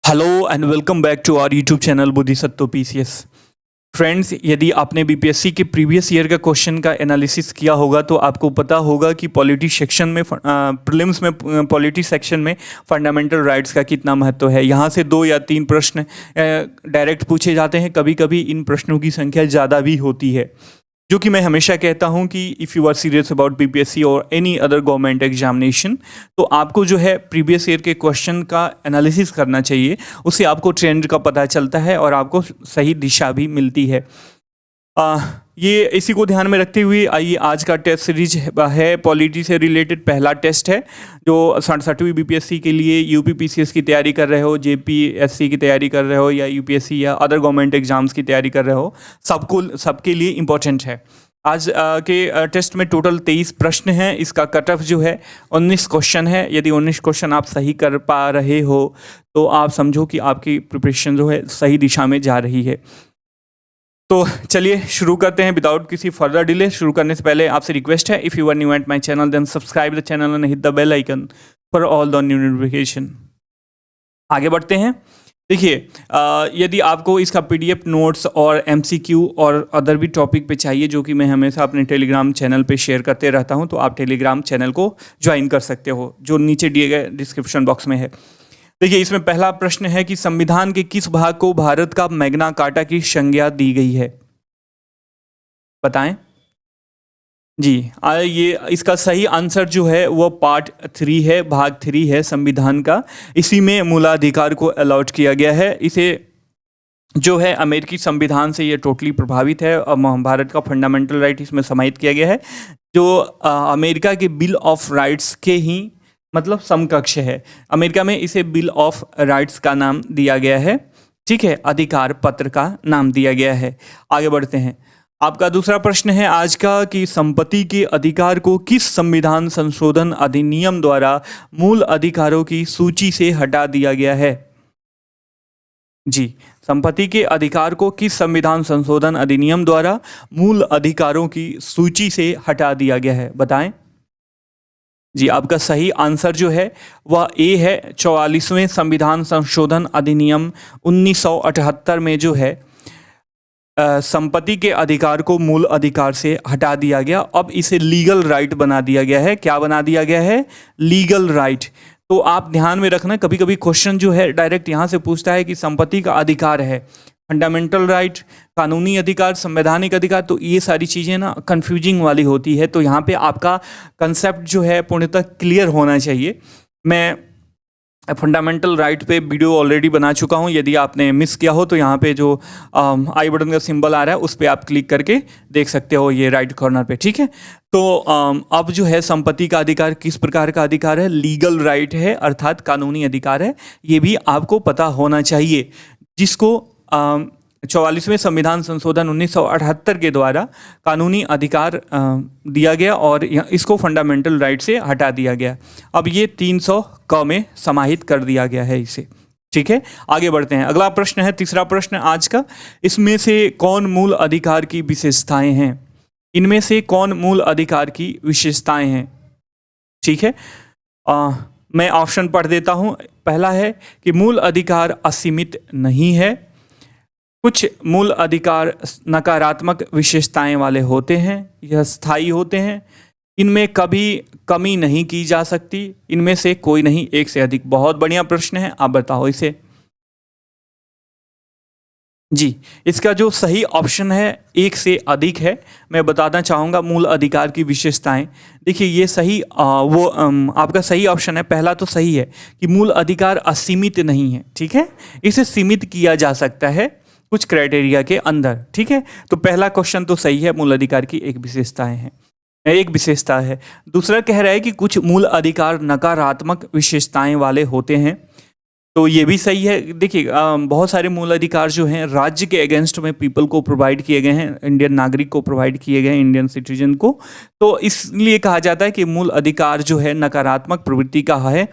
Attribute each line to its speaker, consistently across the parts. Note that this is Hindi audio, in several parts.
Speaker 1: Hello and welcome back to our YouTube channel Buddhisatva PCS. Friends, यदि आपने बीपीएससी के प्रीवियस ईयर का क्वेश्चन का एनालिसिस किया होगा तो आपको पता होगा कि पॉलिटी सेक्शन में प्रीलिम्स में पॉलिटी सेक्शन में फंडामेंटल राइट्स का कितना महत्व है। यहाँ से 2 या 3 प्रश्न डायरेक्ट पूछे जाते हैं, कभी कभी इन प्रश्नों की संख्या ज़्यादा भी होती है। जो कि मैं हमेशा कहता हूं कि if you are serious about BPSC और एनी अदर गवर्नमेंट एग्जामिनेशन तो आपको जो है प्रीवियस ईयर के क्वेश्चन का एनालिसिस करना चाहिए। उससे आपको ट्रेंड का पता चलता है और आपको सही दिशा भी मिलती है। ये इसी को ध्यान में रखते हुए आइए आज का टेस्ट सीरीज है पॉलिटी से रिलेटेड पहला टेस्ट है जो 67वीं बीपीएससी के लिए यूपीपीसीएस की तैयारी कर रहे हो, जेपीएससी की तैयारी कर रहे हो या यूपीएससी या अदर गवर्नमेंट एग्जाम्स की तैयारी कर रहे हो, सबके लिए इम्पोर्टेंट है। आज के टेस्ट में टोटल 23 प्रश्न हैं। इसका कट ऑफ जो है 19 क्वेश्चन है। यदि 19 क्वेश्चन आप सही कर पा रहे हो तो आप समझो कि आपकी प्रिपरेशन जो है सही दिशा में जा रही है। तो चलिए शुरू करते हैं विदाउट किसी फर्दर डिले। शुरू करने से पहले आपसे रिक्वेस्ट है, if you are new at my channel then subscribe the channel and hit the bell icon for all the new notification. आगे बढ़ते हैं। देखिए, यदि आपको इसका पीडीएफ नोट्स और एमसीक्यू और अदर भी टॉपिक पे चाहिए जो कि मैं हमेशा अपने टेलीग्राम चैनल पे शेयर करते रहता हूं, तो आप टेलीग्राम चैनल को ज्वाइन कर सकते हो जो नीचे दिए गए डिस्क्रिप्शन बॉक्स में है। देखिए, इसमें पहला प्रश्न है कि संविधान के किस भाग को भारत का मैग्ना कार्टा की संज्ञा दी गई है? बताएं जी। ये इसका सही आंसर जो है वो पार्ट 3 है, भाग 3 है संविधान का। इसी में मूलाधिकार को अलॉट किया गया है। इसे जो है अमेरिकी संविधान से ये टोटली प्रभावित है और भारत का फंडामेंटल राइट इसमें समाहित किया गया है जो अमेरिका के बिल ऑफ राइट्स के ही मतलब समकक्ष है। अमेरिका में इसे बिल ऑफ राइट्स का नाम दिया गया है, ठीक है, अधिकार पत्र का नाम दिया गया है। आगे बढ़ते हैं। आपका दूसरा प्रश्न है आज का कि संपत्ति के अधिकार को किस संविधान संशोधन अधिनियम द्वारा मूल अधिकारों की सूची से हटा दिया गया है? जी, संपत्ति के अधिकार को किस संविधान संशोधन अधिनियम द्वारा मूल अधिकारों की सूची से हटा दिया गया है? बताएं जी। आपका सही आंसर जो है वह ए है। 44वें संविधान संशोधन अधिनियम 1978 में जो है संपत्ति के अधिकार को मूल अधिकार से हटा दिया गया। अब इसे लीगल राइट बना दिया गया है। क्या बना दिया गया है? Legal right. तो आप ध्यान में रखना, कभी कभी क्वेश्चन जो है डायरेक्ट यहाँ से पूछता है कि संपत्ति का अधिकार है, फंडामेंटल राइट, कानूनी अधिकार, संवैधानिक अधिकार, तो ये सारी चीज़ें ना कंफ्यूजिंग वाली होती है। तो यहाँ पे आपका कंसेप्ट जो है पूर्णतः क्लियर होना चाहिए। मैं फंडामेंटल राइट पे वीडियो ऑलरेडी बना चुका हूँ। यदि आपने मिस किया हो तो यहाँ पे जो आई बटन का सिंबल आ रहा है उस पर आप क्लिक करके देख सकते हो, ये राइट कॉर्नर पे, ठीक है। तो अब जो है संपत्ति का अधिकार किस प्रकार का अधिकार है? लीगल राइट है, अर्थात कानूनी अधिकार है। ये भी आपको पता होना चाहिए, जिसको 44वें संविधान संशोधन 1978 के द्वारा कानूनी अधिकार दिया गया और इसको फंडामेंटल राइट से हटा दिया गया। अब ये 300 क में समाहित कर दिया गया है इसे, ठीक है। आगे बढ़ते हैं। अगला प्रश्न है, तीसरा प्रश्न आज का, इसमें से कौन मूल अधिकार की विशेषताएं हैं? इनमें से कौन मूल अधिकार की विशेषताएं हैं? ठीक है, मैं ऑप्शन पढ़ देता हूं। पहला है कि मूल अधिकार असीमित नहीं है। कुछ मूल अधिकार नकारात्मक विशेषताएं वाले होते हैं, यह स्थायी होते हैं, इनमें कभी कमी नहीं की जा सकती, इनमें से कोई नहीं, एक से अधिक। बहुत बढ़िया प्रश्न है, आप बताओ इसे जी। इसका जो सही ऑप्शन है एक से अधिक है। मैं बताना चाहूँगा मूल अधिकार की विशेषताएं। देखिए, ये सही आपका सही ऑप्शन है, पहला तो सही है कि मूल अधिकार असीमित नहीं है, ठीक है, इसे सीमित किया जा सकता है कुछ क्राइटेरिया के अंदर, ठीक है। तो पहला क्वेश्चन तो सही है, मूल अधिकार की एक विशेषता है। दूसरा कह रहा है कि कुछ मूल अधिकार नकारात्मक विशेषताएं वाले होते हैं, तो ये भी सही है। देखिए, बहुत सारे मूल अधिकार जो हैं राज्य के अगेंस्ट में पीपल को प्रोवाइड किए गए हैं, इंडियन नागरिक को प्रोवाइड किए गए हैं, इंडियन सिटीजन को। तो इसलिए कहा जाता है कि मूल अधिकार जो है नकारात्मक प्रवृत्ति का है,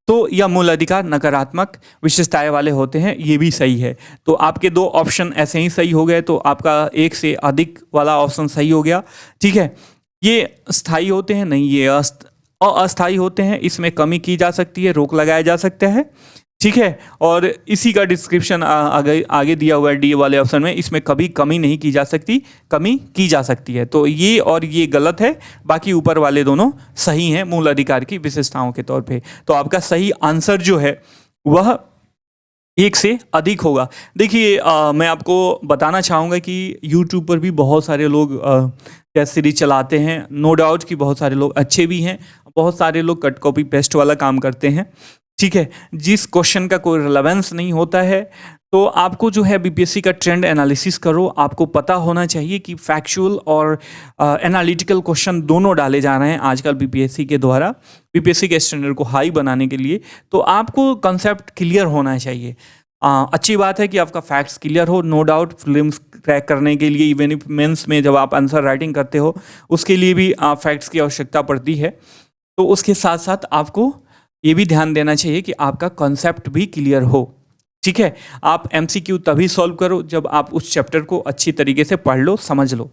Speaker 1: तो यह मूल अधिकार नकारात्मक विशेषताएं वाले होते हैं, ये भी सही है। तो आपके 2 ऑप्शन ऐसे ही सही हो गए, तो आपका एक से अधिक वाला ऑप्शन सही हो गया, ठीक है। ये स्थायी होते हैं नहीं, ये अस्थायी होते हैं, इसमें कमी की जा सकती है, रोक लगाया जा सकता है, ठीक है। और इसी का डिस्क्रिप्शन आगे दिया हुआ है डी वाले ऑप्शन में। इसमें कभी कमी नहीं की जा सकती, कमी की जा सकती है। तो ये और ये गलत है, बाकी ऊपर वाले दोनों सही हैं मूल अधिकार की विशेषताओं के तौर पे। तो आपका सही आंसर जो है वह 1 से अधिक होगा। देखिए मैं आपको बताना चाहूँगा कि यूट्यूब पर भी बहुत सारे लोग टेस्ट सीरीज चलाते हैं। नो डाउट कि बहुत सारे लोग अच्छे भी हैं, बहुत सारे लोग कट कॉपी पेस्ट वाला काम करते हैं। ठीक है, जिस क्वेश्चन का कोई रिलेवेंस नहीं होता है तो आपको जो है बीपीएससी का ट्रेंड एनालिसिस करो। आपको पता होना चाहिए कि फैक्चुअल और एनालिटिकल क्वेश्चन दोनों डाले जा रहे हैं आजकल बीपीएससी के द्वारा, बीपीएससी के स्टैंडर्ड को हाई बनाने के लिए। तो आपको कंसेप्ट क्लियर होना चाहिए। अच्छी बात है कि आपका फैक्ट्स क्लियर हो। नो डाउट फिल्म्स क्रैक करने के लिए, इवन मेंस में जब आप आंसर राइटिंग करते हो उसके लिए भी फैक्ट्स की आवश्यकता पड़ती है। तो उसके साथ साथ आपको ये भी ध्यान देना चाहिए कि आपका कॉन्सेप्ट भी क्लियर हो। ठीक है, आप एमसीक्यू तभी सॉल्व करो जब आप उस चैप्टर को अच्छी तरीके से पढ़ लो, समझ लो।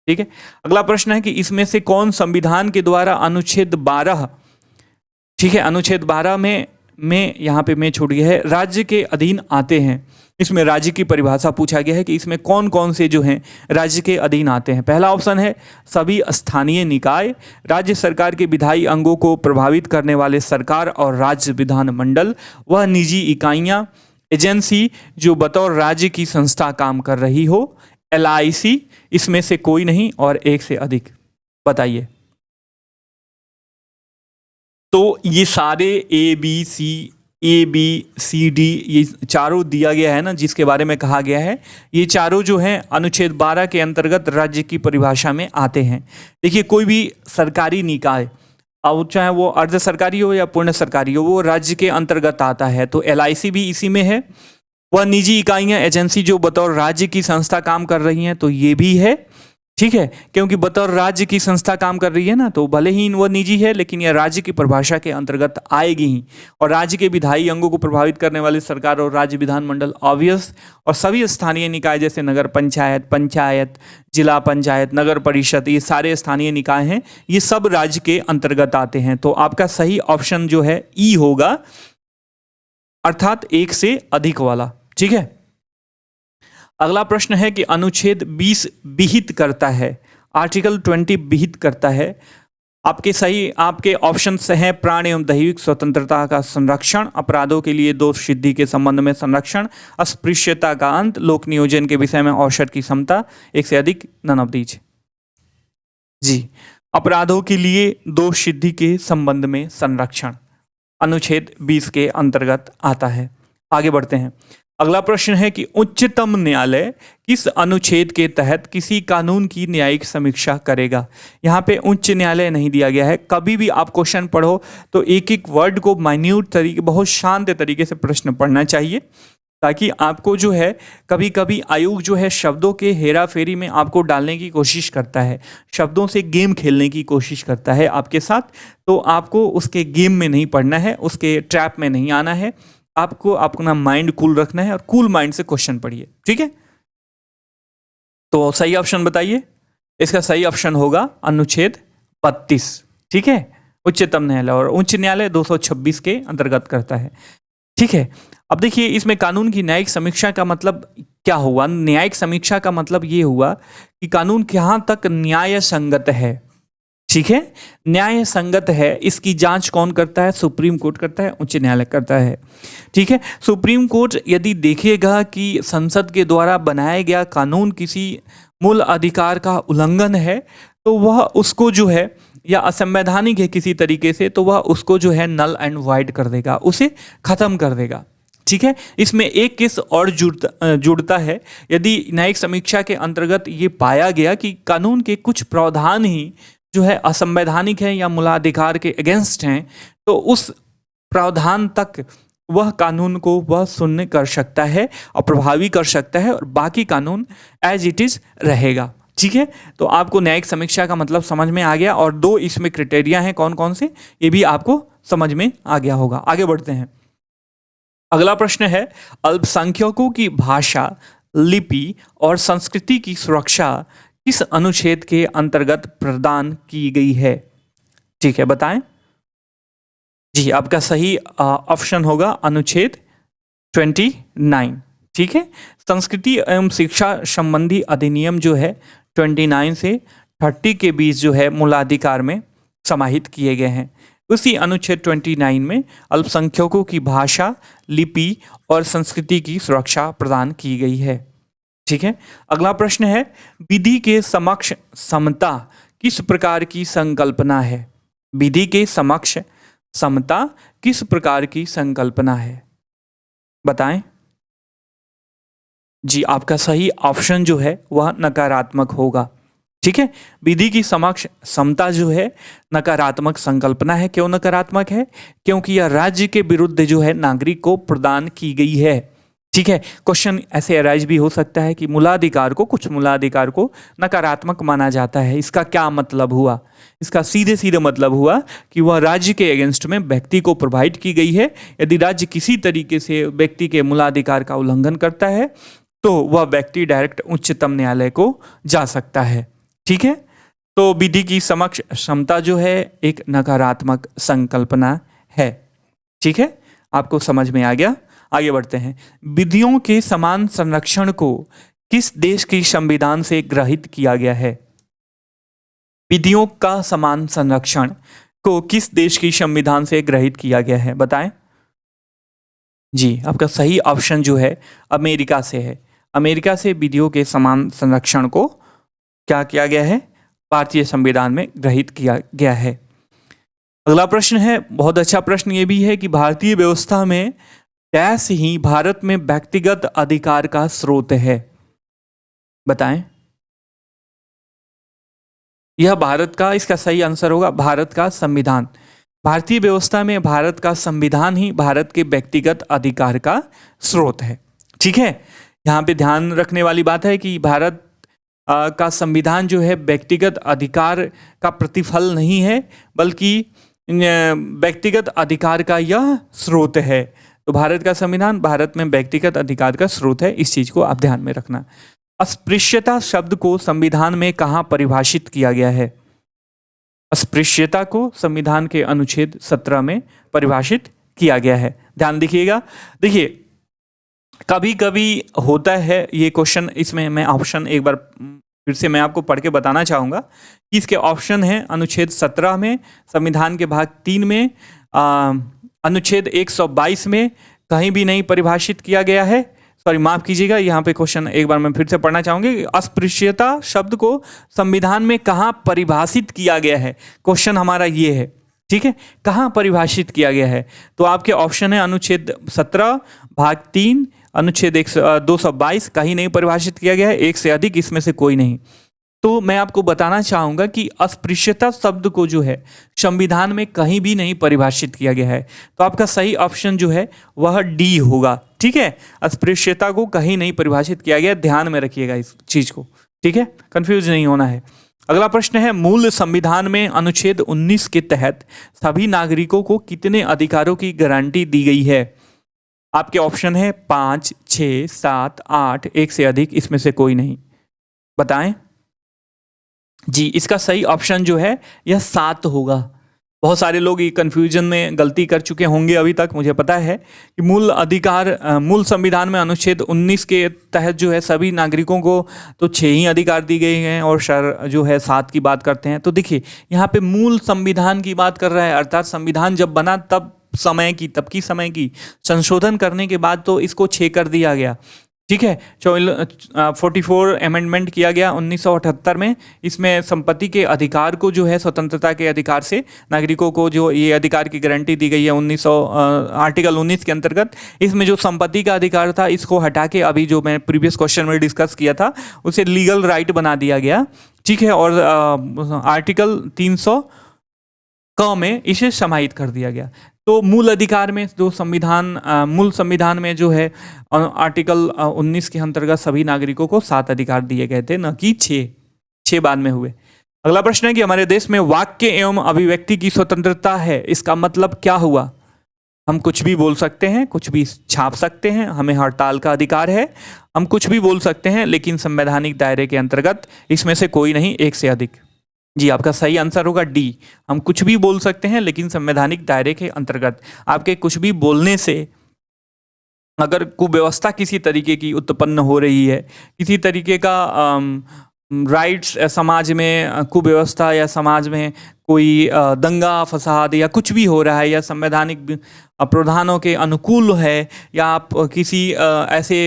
Speaker 1: ठीक है, अगला प्रश्न है कि इसमें से कौन संविधान के द्वारा अनुच्छेद 12, ठीक है, अनुच्छेद 12 में यहाँ पे मैं छूट गया है, राज्य के अधीन आते हैं। इसमें राज्य की परिभाषा पूछा गया है कि इसमें कौन कौन से जो हैं राज्य के अधीन आते हैं। पहला ऑप्शन है सभी स्थानीय निकाय, राज्य सरकार के विधायी अंगों को प्रभावित करने वाले सरकार और राज्य विधानमंडल, वह निजी इकाइयां, एजेंसी जो बतौर राज्य की संस्था काम कर रही हो, एलआईसी, इसमें से कोई नहीं और 1 से अधिक। बताइए। तो ये सारे ए बी सी डी ये चारों दिया गया है ना, जिसके बारे में कहा गया है, ये चारों जो हैं अनुच्छेद 12 के अंतर्गत राज्य की परिभाषा में आते हैं। देखिए, कोई भी सरकारी निकाय, अब चाहे वो अर्ध सरकारी हो या पूर्ण सरकारी हो, वो राज्य के अंतर्गत आता है। तो एलआईसी भी इसी में है। वह निजी इकाइयां, एजेंसी जो बतौर राज्य की संस्था काम कर रही हैं, तो ये भी है। ठीक है, क्योंकि बतौर राज्य की संस्था काम कर रही है ना, तो भले ही वह निजी है लेकिन यह राज्य की परिभाषा के अंतर्गत आएगी ही। और राज्य के विधायी अंगों को प्रभावित करने वाले सरकार और राज्य विधानमंडल ऑब्वियस, और सभी स्थानीय निकाय जैसे नगर पंचायत, जिला पंचायत, नगर परिषद, ये सारे स्थानीय निकाय हैं, ये सब राज्य के अंतर्गत आते हैं। तो आपका सही ऑप्शन जो है ई होगा, अर्थात 1 से अधिक वाला। ठीक है, अगला प्रश्न है कि अनुच्छेद 20 विहित करता है, आर्टिकल 20 विहित करता है। आपके ऑप्शंस हैं प्राण एवं दैहिक स्वतंत्रता का संरक्षण, अपराधों के लिए दोष सिद्धि के संबंध में संरक्षण, अस्पृश्यता का अंत, लोक नियोजन के विषय में अवसर की समता, 1 से अधिक, नन ऑफ दीज। जी, अपराधों के लिए दोष सिद्धि के संबंध में संरक्षण अनुच्छेद 20 के अंतर्गत आता है। आगे बढ़ते हैं। अगला प्रश्न है कि उच्चतम न्यायालय किस अनुच्छेद के तहत किसी कानून की न्यायिक समीक्षा करेगा। यहाँ पे उच्च न्यायालय नहीं दिया गया है। कभी भी आप क्वेश्चन पढ़ो तो एक एक वर्ड को माइन्यूट तरीके, बहुत शांत तरीके से प्रश्न पढ़ना चाहिए, ताकि आपको जो है, कभी कभी आयोग जो है शब्दों के हेरा फेरी में आपको डालने की कोशिश करता है, शब्दों से गेम खेलने की कोशिश करता है आपके साथ। तो आपको उसके गेम में नहीं पढ़ना है, उसके ट्रैप में नहीं आना है। आपको अपना माइंड कूल रखना है और कूल माइंड से क्वेश्चन पढ़िए। ठीक है, तो सही ऑप्शन बताइए। इसका सही ऑप्शन होगा अनुच्छेद 32। ठीक है, उच्चतम न्यायालय, और उच्च न्यायालय 226 के अंतर्गत करता है। ठीक है, अब देखिए इसमें कानून की न्यायिक समीक्षा का मतलब क्या हुआ। न्यायिक समीक्षा का मतलब ये हुआ कि कानून कहाँ तक न्याय संगत है। ठीक है, न्याय संगत है, इसकी जांच कौन करता है? सुप्रीम कोर्ट करता है, उच्च न्यायालय करता है। ठीक है, सुप्रीम कोर्ट यदि देखेगा कि संसद के द्वारा बनाया गया कानून किसी मूल अधिकार का उल्लंघन है, तो वह उसको जो है, या असंवैधानिक है किसी तरीके से, तो वह उसको जो है नल एंड वाइड कर देगा, उसे खत्म कर देगा। ठीक है, इसमें एक केस और जुड़ता है। यदि न्यायिक समीक्षा के अंतर्गत ये पाया गया कि कानून के कुछ प्रावधान ही जो है असंवैधानिक है या मूलाधिकार के अगेंस्ट हैं, तो उस प्रावधान तक वह कानून को वह शून्य कर सकता है और प्रभावी कर सकता है, और बाकी कानून एज इट इज रहेगा। ठीक है, तो आपको न्यायिक समीक्षा का मतलब समझ में आ गया, और 2 इसमें क्राइटेरिया हैं कौन कौन से, ये भी आपको समझ में आ गया होगा। आगे बढ़ते हैं। अगला प्रश्न है, अल्पसंख्यकों की भाषा, लिपि और संस्कृति की सुरक्षा किस अनुच्छेद के अंतर्गत प्रदान की गई है? ठीक है, बताएं। जी, आपका सही ऑप्शन होगा अनुच्छेद 29। ठीक है। संस्कृति एवं शिक्षा संबंधी अधिनियम जो है 29 से 30 के बीच जो है मूलाधिकार में समाहित किए गए हैं। उसी अनुच्छेद 29 में अल्पसंख्यकों की भाषा, लिपि और संस्कृति की सुरक्षा प्रदान की गई है। ठीक है। अगला प्रश्न है, विधि के समक्ष समता किस प्रकार की संकल्पना है? विधि के समक्ष समता किस प्रकार की संकल्पना है? बताएं। जी, आपका सही ऑप्शन जो है वह नकारात्मक होगा। ठीक है। विधि की समक्ष समता जो है नकारात्मक संकल्पना है। क्यों नकारात्मक है? क्योंकि यह राज्य के विरुद्ध जो है नागरिक को प्रदान की गई है। ठीक है। क्वेश्चन ऐसे अराइज भी हो सकता है कि कुछ मूलाधिकार को नकारात्मक माना जाता है। इसका क्या मतलब हुआ? इसका सीधे सीधे मतलब हुआ कि वह राज्य के अगेंस्ट में व्यक्ति को प्रोवाइड की गई है। यदि राज्य किसी तरीके से व्यक्ति के मूलाधिकार का उल्लंघन करता है तो वह व्यक्ति डायरेक्ट उच्चतम न्यायालय को जा सकता है। ठीक है। तो विधि की समक्ष क्षमता जो है एक नकारात्मक संकल्पना है। ठीक है। आपको समझ में आ गया? आगे बढ़ते हैं। विधियों के समान संरक्षण को किस देश की संविधान से ग्रहित किया गया है? विधियों का समान संरक्षण को किस देश की संविधान से ग्रहित किया गया है? बताएं। जी, आपका सही ऑप्शन जो है अमेरिका से है। अमेरिका से विधियों के समान संरक्षण को क्या किया गया है? भारतीय संविधान में ग्रहित किया गया है। अगला प्रश्न है, बहुत अच्छा प्रश्न ये भी है कि भारतीय व्यवस्था में डैश ही भारत में व्यक्तिगत अधिकार का स्रोत है? बताएं। यह भारत का, इसका सही आंसर होगा भारत का संविधान। भारतीय व्यवस्था में भारत का संविधान ही भारत के व्यक्तिगत अधिकार का स्रोत है। ठीक है। यहाँ पे ध्यान रखने वाली बात है कि भारत का संविधान जो है व्यक्तिगत अधिकार का प्रतिफल नहीं है, बल्कि व्यक्तिगत अधिकार का यह स्रोत है। तो भारत का संविधान भारत में व्यक्तिगत अधिकार का स्रोत है। इस चीज को आप ध्यान में रखना। अस्पृश्यता शब्द को संविधान में कहाँ परिभाषित किया गया है? अस्पृश्यता को संविधान के अनुच्छेद 17 में परिभाषित किया गया है। ध्यान दीजिएगा। देखिए, कभी कभी होता है ये क्वेश्चन, इसमें मैं ऑप्शन एक बार फिर से मैं आपको पढ़ के बताना चाहूँगा कि इसके ऑप्शन है अनुच्छेद 17 में, संविधान के भाग 3 में, अनुच्छेद 122 में कहीं भी नहीं परिभाषित किया गया है। सॉरी, माफ कीजिएगा, यहाँ पे क्वेश्चन एक बार मैं फिर से पढ़ना चाहूँगी। अस्पृश्यता शब्द को संविधान में कहाँ परिभाषित किया गया है? क्वेश्चन हमारा ये है। ठीक है। कहाँ परिभाषित किया गया है? तो आपके ऑप्शन है अनुच्छेद 17 भाग 3, अनुच्छेद 222 कहीं नहीं परिभाषित किया गया है, एक से अधिक इसमें से कोई नहीं। तो मैं आपको बताना चाहूँगा कि अस्पृश्यता शब्द को जो है संविधान में कहीं भी नहीं परिभाषित किया गया है। तो आपका सही ऑप्शन जो है वह डी होगा। ठीक है। अस्पृश्यता को कहीं नहीं परिभाषित किया गया, ध्यान में रखिएगा इस चीज को। ठीक है, कंफ्यूज नहीं होना है। अगला प्रश्न है, मूल संविधान में अनुच्छेद 19 के तहत सभी नागरिकों को कितने अधिकारों की गारंटी दी गई है? आपके ऑप्शन है 5, 6, 7, 8, एक से अधिक इसमें से कोई नहीं। बताएं। जी, इसका सही ऑप्शन जो है यह 7 होगा। बहुत सारे लोग ये कंफ्यूजन में गलती कर चुके होंगे अभी तक, मुझे पता है कि मूल संविधान में अनुच्छेद 19 के तहत जो है सभी नागरिकों को तो 6 ही अधिकार दी गए हैं और जो है 7 की बात करते हैं। तो देखिए, यहाँ पे मूल संविधान की बात कर रहा है, अर्थात संविधान जब बना तब की समय की संशोधन करने के बाद तो इसको 6 कर दिया गया। ठीक है। 44 अमेंडमेंट किया गया 1978 में। इसमें संपत्ति के अधिकार को जो है स्वतंत्रता के अधिकार से नागरिकों को जो ये अधिकार की गारंटी दी गई है आर्टिकल 19 के अंतर्गत। इसमें जो संपत्ति का अधिकार था इसको हटा के अभी जो मैं प्रीवियस क्वेश्चन में डिस्कस किया था उसे लीगल राइट बना दिया गया। ठीक है। और आर्टिकल 300 क में इसे समाहित कर दिया गया। तो मूल अधिकार में जो मूल संविधान में जो है आर्टिकल 19 के अंतर्गत सभी नागरिकों को 7 अधिकार दिए गए थे, न कि 6 बाद में हुए। अगला प्रश्न है कि हमारे देश में वाक्य एवं अभिव्यक्ति की स्वतंत्रता है, इसका मतलब क्या हुआ? हम कुछ भी बोल सकते हैं, कुछ भी छाप सकते हैं, हमें हड़ताल का अधिकार है, हम कुछ भी बोल सकते हैं, लेकिन संवैधानिक दायरे के अंतर्गत इसमें से कोई नहीं, एक से अधिक। जी, आपका सही आंसर होगा डी। हम कुछ भी बोल सकते हैं लेकिन संवैधानिक दायरे के अंतर्गत। आपके कुछ भी बोलने से अगर कुव्यवस्था किसी तरीके की उत्पन्न हो रही है, किसी तरीके का राइट्स समाज में कुव्यवस्था या समाज में कोई दंगा फसाद या कुछ भी हो रहा है या संवैधानिक प्रावधानों के अनुकूल है, या आप किसी ऐसे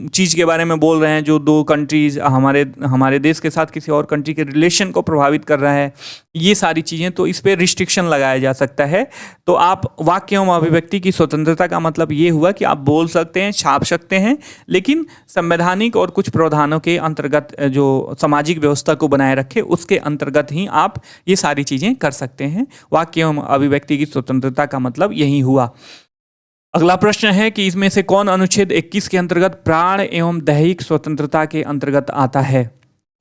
Speaker 1: चीज़ के बारे में बोल रहे हैं जो दो कंट्रीज हमारे देश के साथ किसी और कंट्री के रिलेशन को प्रभावित कर रहा है, ये सारी चीज़ें, तो इस पर रिस्ट्रिक्शन लगाया जा सकता है। तो आप वाक्य एवं अभिव्यक्ति की स्वतंत्रता का मतलब ये हुआ कि आप बोल सकते हैं, छाप सकते हैं, लेकिन संवैधानिक और कुछ प्रावधानों के अंतर्गत जो सामाजिक व्यवस्था को बनाए रखे उसके अंतर्गत ही आप ये सारी चीज़ें कर सकते हैं। वाक्य एवं अभिव्यक्ति की स्वतंत्रता का मतलब यही हुआ। अगला प्रश्न है कि इसमें से कौन अनुच्छेद 21 के अंतर्गत प्राण एवं दैहिक स्वतंत्रता के अंतर्गत आता है?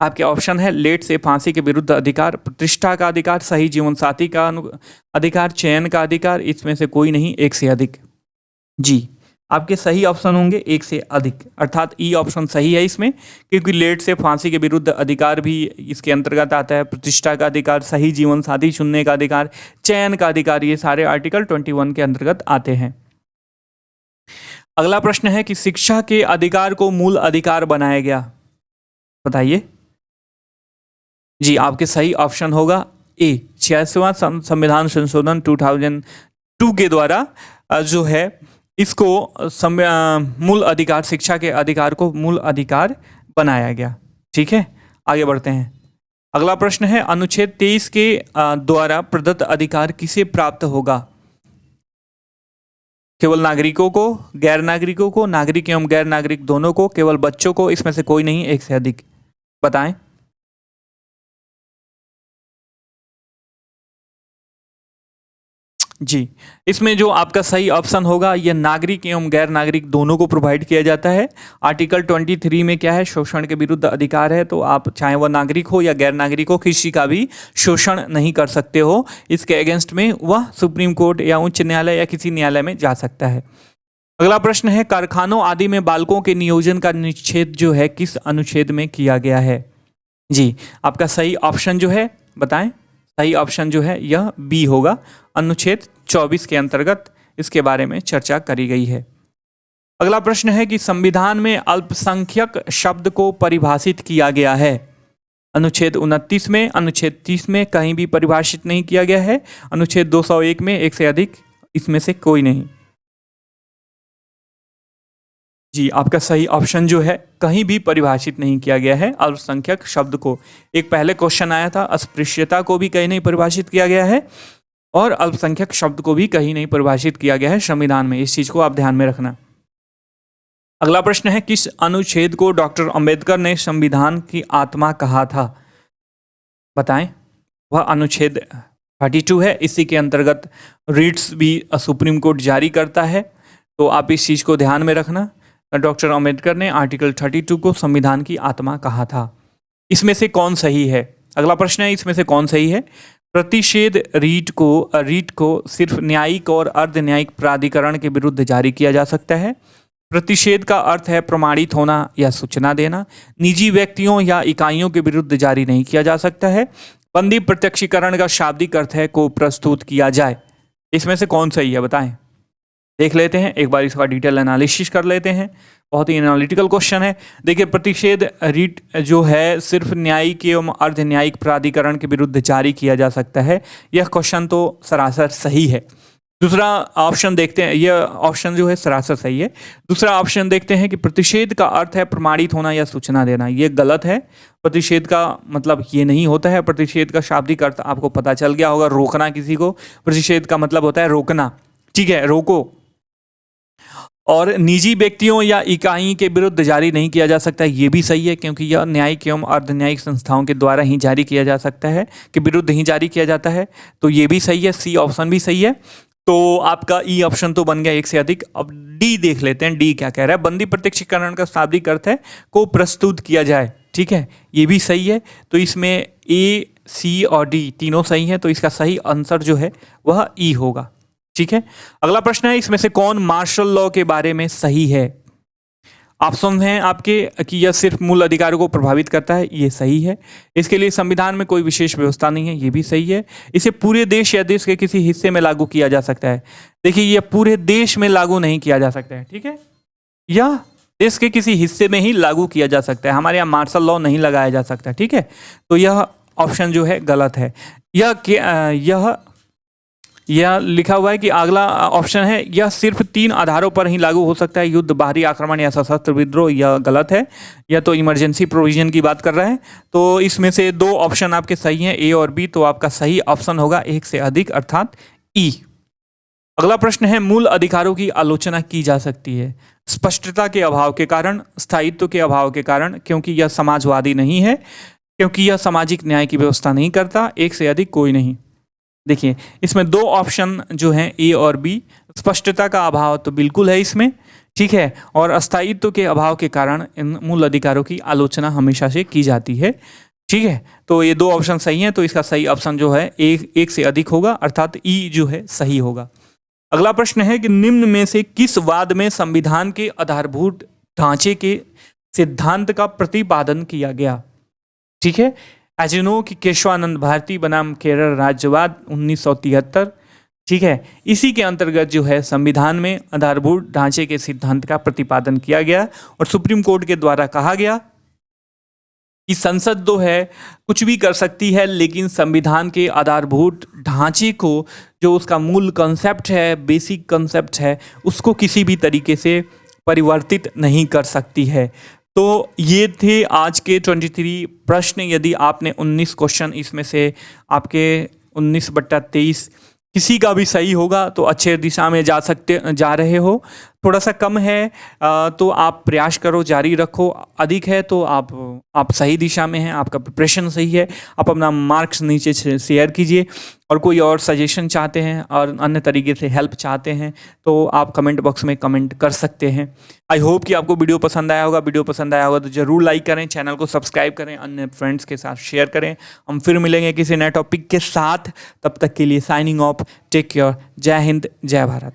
Speaker 1: आपके ऑप्शन है लेट से फांसी के विरुद्ध अधिकार, प्रतिष्ठा का अधिकार, सही जीवन साथी का अधिकार, चयन का अधिकार, इसमें से कोई नहीं, एक से अधिक। जी, आपके सही ऑप्शन होंगे एक से अधिक, अर्थात ई ऑप्शन सही है इसमें, क्योंकि लेट से फांसी के विरुद्ध अधिकार भी इसके अंतर्गत आता है, प्रतिष्ठा का अधिकार, सही जीवन साथी चुनने का अधिकार, चयन का अधिकार, ये सारे आर्टिकल 21 के अंतर्गत आते हैं। अगला प्रश्न है कि शिक्षा के अधिकार को मूल अधिकार बनाया गया, बताइए। जी, आपके सही ऑप्शन होगा ए, 86वां संविधान संशोधन 2002 के द्वारा जो है इसको मूल अधिकार, शिक्षा के अधिकार को मूल अधिकार बनाया गया। ठीक है, आगे बढ़ते हैं। अगला प्रश्न है अनुच्छेद 23 के द्वारा प्रदत्त अधिकार किसे प्राप्त होगा? केवल नागरिकों को, गैर नागरिकों को, नागरिक एवं गैर नागरिक दोनों को, केवल बच्चों को, इसमें से कोई नहीं, एक से अधिक, बताएं। जी, इसमें जो आपका सही ऑप्शन होगा ये नागरिक एवं गैर नागरिक दोनों को प्रोवाइड किया जाता है। आर्टिकल 23 में क्या है, शोषण के विरुद्ध अधिकार है, तो आप चाहे वह नागरिक हो या गैर नागरिक हो किसी का भी शोषण नहीं कर सकते हो। इसके अगेंस्ट में वह सुप्रीम कोर्ट या उच्च न्यायालय या किसी न्यायालय में जा सकता है। अगला प्रश्न है कारखानों आदि में बालकों के नियोजन का निषेध जो है किस अनुच्छेद में किया गया है? जी, आपका सही ऑप्शन जो है बताएं। सही ऑप्शन जो है यह बी होगा, अनुच्छेद 24 के अंतर्गत इसके बारे में चर्चा करी गई है। अगला प्रश्न है कि संविधान में अल्पसंख्यक शब्द को परिभाषित किया गया है। अनुच्छेद 29 में, अनुच्छेद 30 में कहीं भी परिभाषित नहीं किया गया है। अनुच्छेद 201 में, एक से अधिक, इसमें से कोई नहीं। जी, आपका सही ऑप्शन जो है कहीं भी परिभाषित नहीं किया गया है अल्पसंख्यक शब्द को। एक पहले क्वेश्चन आया था, अस्पृश्यता को भी कहीं नहीं परिभाषित किया गया है और अल्पसंख्यक शब्द को भी कहीं नहीं परिभाषित किया गया है संविधान में। इस चीज को आप ध्यान में रखना। अगला प्रश्न है किस अनुच्छेद को डॉक्टर अंबेडकर ने संविधान की आत्मा कहा था? बताएं। वह अनुच्छेद 32 है। इसी के अंतर्गत रिट्स भी सुप्रीम कोर्ट जारी करता है, तो आप इस चीज को ध्यान में रखना। डॉक्टर अंबेडकर ने आर्टिकल 32 को संविधान की आत्मा कहा था। इसमें से कौन सही है? अगला प्रश्न है इसमें से कौन सही है? प्रतिषेध रीट को सिर्फ न्यायिक और अर्ध न्यायिक प्राधिकरण के विरुद्ध जारी किया जा सकता है। प्रतिषेध का अर्थ है प्रमाणित होना या सूचना देना। निजी व्यक्तियों या इकाइयों के विरुद्ध जारी नहीं किया जा सकता है। बंदी प्रत्यक्षीकरण का शाब्दिक अर्थ है को प्रस्तुत किया जाए। इसमें से कौन सही है बताएं। देख लेते हैं, एक बार इसका डिटेल एनालिसिस कर लेते हैं। बहुत ही एनालिटिकल क्वेश्चन है। देखिए, प्रतिषेध रीट जो है सिर्फ न्यायिक एवं अर्ध न्यायिक प्राधिकरण के विरुद्ध जारी किया जा सकता है। यह क्वेश्चन तो सरासर सही है। दूसरा ऑप्शन देखते हैं, यह ऑप्शन जो है सरासर सही है। दूसरा ऑप्शन देखते हैं कि प्रतिषेध का अर्थ है प्रमाणित होना या सूचना देना। ये गलत है। प्रतिषेध का मतलब ये नहीं होता है। प्रतिषेध का शाब्दिक अर्थ आपको पता चल गया होगा, रोकना किसी को। प्रतिषेध का मतलब होता है रोकना, ठीक है, रोको। और निजी व्यक्तियों या इकाई के विरुद्ध जारी नहीं किया जा सकता, ये भी सही है, क्योंकि यह न्यायिक एवं अर्ध न्यायिक संस्थाओं के द्वारा ही जारी किया जा सकता है, के विरुद्ध ही जारी किया जाता है, तो ये भी सही है। सी ऑप्शन भी सही है। तो आपका ई ऑप्शन तो बन गया एक से अधिक। अब डी देख लेते हैं, डी क्या कह रहा है। बंदी प्रत्यक्षीकरण का शाब्दिक अर्थ है को प्रस्तुत किया जाए, ठीक है, ये भी सही है। तो इसमें ए, सी और डी तीनों सही है, तो इसका सही आंसर जो है वह ई होगा, ठीक है। अगला प्रश्न है इसमें से कौन मार्शल लॉ के बारे में सही है? ऑप्शन हैं आपके कि यह सिर्फ मूल अधिकारों को प्रभावित करता है, ये सही है। इसके लिए संविधान में कोई विशेष व्यवस्था नहीं है, ये भी सही है। इसे पूरे देश या देश के किसी हिस्से में लागू किया जा सकता है। देखिए, यह पूरे देश में लागू नहीं किया जा सकता है, ठीक है। या देश के किसी हिस्से में ही लागू किया जा सकता है। हमारे यहाँ मार्शल लॉ नहीं लगाया जा सकता, ठीक है। तो यह ऑप्शन जो है गलत है। यह लिखा हुआ है कि अगला ऑप्शन है, यह सिर्फ 3 आधारों पर ही लागू हो सकता है, युद्ध, बाहरी आक्रमण या सशस्त्र विद्रोह। यह गलत है, यह तो इमरजेंसी प्रोविजन की बात कर रहा है। तो इसमें से 2 ऑप्शन आपके सही हैं, ए और बी। तो आपका सही ऑप्शन होगा 1 से अधिक अर्थात ई। अगला प्रश्न है, मूल अधिकारों की आलोचना की जा सकती है स्पष्टता के अभाव के कारण, स्थायित्व के अभाव के कारण, क्योंकि यह समाजवादी नहीं है, क्योंकि यह सामाजिक न्याय की व्यवस्था नहीं करता, 1 से अधिक कोई नहीं। देखिए इसमें 2 ऑप्शन जो हैं ए और बी। स्पष्टता का अभाव तो बिल्कुल है इसमें, ठीक है, और अस्थायित्व के अभाव के कारण इन मूल अधिकारों की आलोचना हमेशा से की जाती है, ठीक है। तो ये 2 ऑप्शन सही हैं, तो इसका सही ऑप्शन जो है 1 से अधिक होगा अर्थात ई जो है सही होगा। अगला प्रश्न है कि निम्न में से किस वाद में संविधान के आधारभूत ढांचे के सिद्धांत का प्रतिपादन किया गया, ठीक है। एज यू नो कि केशवानंद भारती बनाम केरल राज्यवाद 1973, ठीक है, इसी के अंतर्गत जो है संविधान में आधारभूत ढांचे के सिद्धांत का प्रतिपादन किया गया और सुप्रीम कोर्ट के द्वारा कहा गया कि संसद जो है कुछ भी कर सकती है, लेकिन संविधान के आधारभूत ढांचे को, जो उसका मूल कॉन्सेप्ट है, बेसिक कॉन्सेप्ट है, उसको किसी भी तरीके से परिवर्तित नहीं कर सकती है। तो ये थे आज के 23 प्रश्न। यदि आपने 19 क्वेश्चन इसमें से आपके 19/23 किसी का भी सही होगा तो अच्छे दिशा में जा रहे हो। थोड़ा सा कम है तो आप प्रयास करो, जारी रखो। अधिक है तो आप सही दिशा में हैं, आपका प्रिपरेशन सही है। आप अपना मार्क्स नीचे शेयर कीजिए, और कोई और सजेशन चाहते हैं और अन्य तरीके से हेल्प चाहते हैं तो आप कमेंट बॉक्स में कमेंट कर सकते हैं। आई होप कि आपको वीडियो पसंद आया होगा। वीडियो पसंद आया होगा तो ज़रूर लाइक करें, चैनल को सब्सक्राइब करें, अन्य फ्रेंड्स के साथ शेयर करें। हम फिर मिलेंगे किसी नए टॉपिक के साथ, तब तक के लिए साइनिंग ऑफ। Take care. जय हिंद, जय भारत।